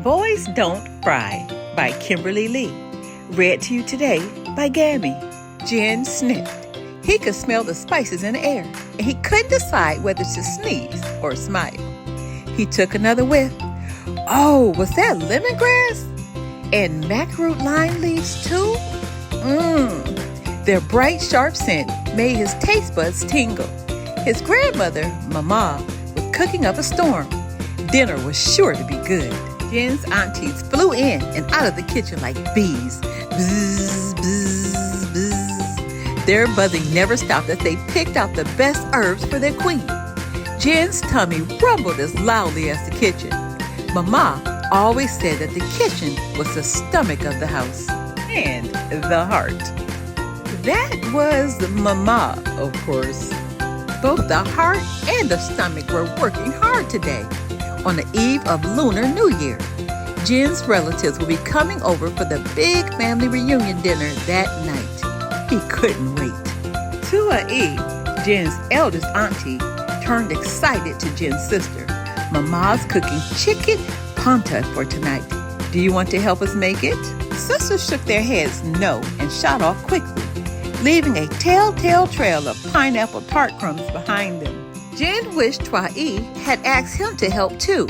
Boys Don't Fry by Kimberly Lee. Read to you today by Gammy. Jen sniffed. He could smell the spices in the air, and he couldn't decide whether to sneeze or smile. He took another whiff. Oh, was that lemongrass? And macaroon lime leaves too? Their bright, sharp scent made his taste buds tingle. His grandmother, Mama, was cooking up a storm. Dinner was sure to be good. Jen's aunties flew in and out of the kitchen like bees. Buzz, buzz, buzz. Their buzzing never stopped as they picked out the best herbs for their queen. Jen's tummy rumbled as loudly as the kitchen. Mama always said that the kitchen was the stomach of the house and the heart. That was Mama, of course. Both the heart and the stomach were working hard today. On the eve of Lunar New Year, Jen's relatives will be coming over for the big family reunion dinner that night. He couldn't wait. Tua E, Jen's eldest auntie, turned excited to Jen's sister. Mama's cooking chicken panta for tonight. Do you want to help us make it? Sisters shook their heads no and shot off quickly, leaving a telltale trail of pineapple tart crumbs behind them. Jen wished Twa-E had asked him to help too,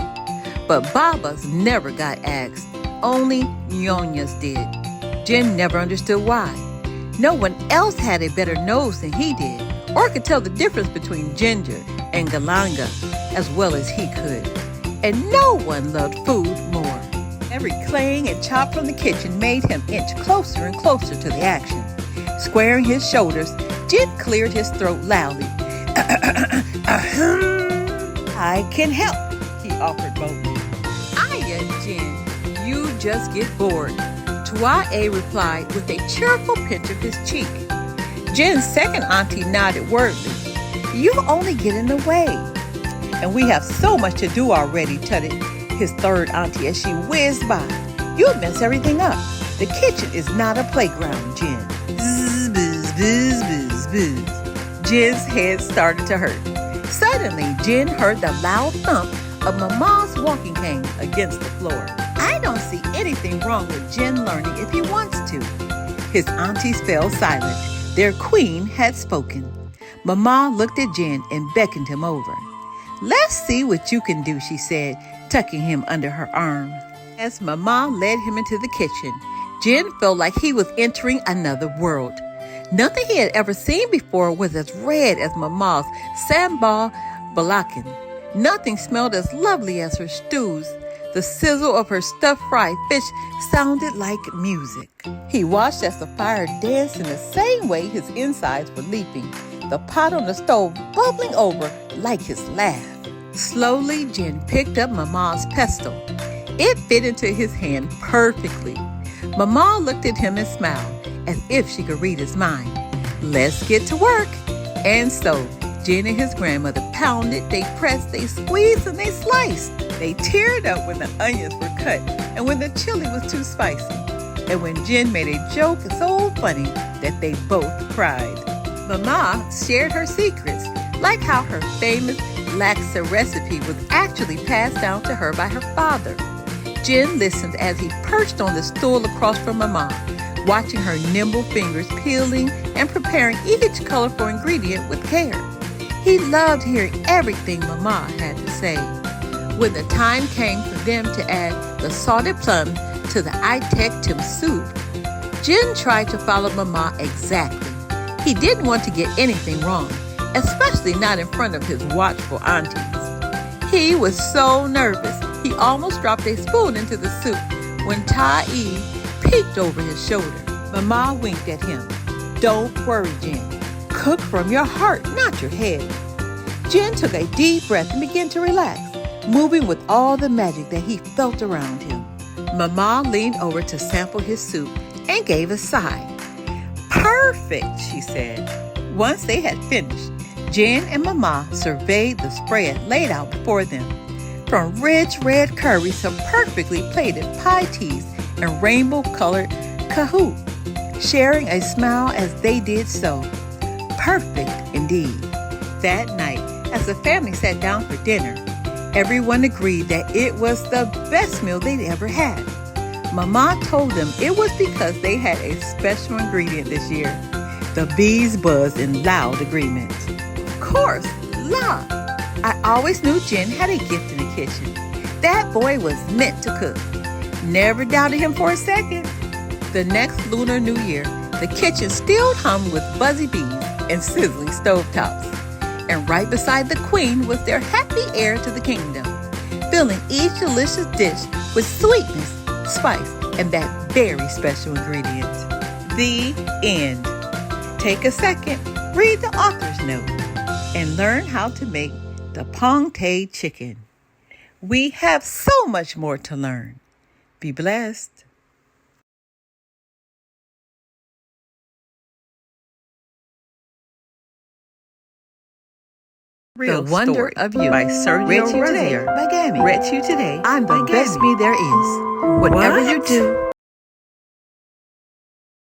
but Babas never got asked. Only Nyonyas did. Jen never understood why. No one else had a better nose than he did, or could tell the difference between ginger and galanga as well as he could. And no one loved food more. Every clang and chop from the kitchen made him inch closer and closer to the action. Squaring his shoulders, Jen cleared his throat loudly. I can help, he offered boldly. Aya, Jen, you just get bored, Twa-E replied with a cheerful pinch of his cheek. Jen's second auntie nodded wordly. You only get in the way. And we have so much to do already, tutted his third auntie as she whizzed by. You'll mess everything up. The kitchen is not a playground, Jen. Bzz, bzz, bzz, bzz, bzz. Jen's head started to hurt. Suddenly, Jen heard the loud thump of Mama's walking cane against the floor. I don't see anything wrong with Jen learning if he wants to. His aunties fell silent. Their queen had spoken. Mama looked at Jen and beckoned him over. Let's see what you can do, she said, tucking him under her arm. As Mama led him into the kitchen, Jen felt like he was entering another world. Nothing he had ever seen before was as red as Mama's sambal belacan. Nothing smelled as lovely as her stews. The sizzle of her stuffed fried fish sounded like music. He watched as the fire danced in the same way his insides were leaping, the pot on the stove bubbling over like his laugh. Slowly, Jen picked up Mama's pestle. It fit into his hand perfectly. Mama looked at him and smiled, as if she could read his mind. Let's get to work. And so, Jen and his grandmother pounded, they pressed, they squeezed, and they sliced. They teared up when the onions were cut and when the chili was too spicy. And when Jen made a joke so funny that they both cried. Mama shared her secrets, like how her famous laksa recipe was actually passed down to her by her father. Jen listened as he perched on the stool across from Mama, watching her nimble fingers peeling and preparing each colorful ingredient with care. He loved hearing everything Mama had to say. When the time came for them to add the salted plum to the Itek Tim soup, Jen tried to follow Mama exactly. He didn't want to get anything wrong, especially not in front of his watchful aunties. He was so nervous, he almost dropped a spoon into the soup when Tai peeked over his shoulder. Mama winked at him. Don't worry, Jen. Cook from your heart, not your head. Jen took a deep breath and began to relax, moving with all the magic that he felt around him. Mama leaned over to sample his soup and gave a sigh. Perfect, she said. Once they had finished, Jen and Mama surveyed the spread laid out before them. From rich red curries to perfectly plated pie teas and rainbow-colored kahoot, sharing a smile as they did so. Perfect indeed. That night, as the family sat down for dinner, Everyone agreed that it was the best meal they'd ever had. Mama told them it was because they had a special ingredient this year. The bees buzzed in loud agreement. Of course, La! I always knew Jen had a gift in the kitchen. That boy was meant to cook. Never doubted him for a second. The next Lunar New Year, the kitchen still hummed with buzzy bees and sizzling stovetops. And right beside the queen was their happy heir to the kingdom, filling each delicious dish with sweetness, spice, and that very special ingredient. The end. Take a second, read the author's note, and learn how to make the pong-tay chicken. We have so much more to learn. Be blessed. The Wonder of You by Sergio Rozier. Read to you today. I'm the by best Gammy. me there is. Whatever you do,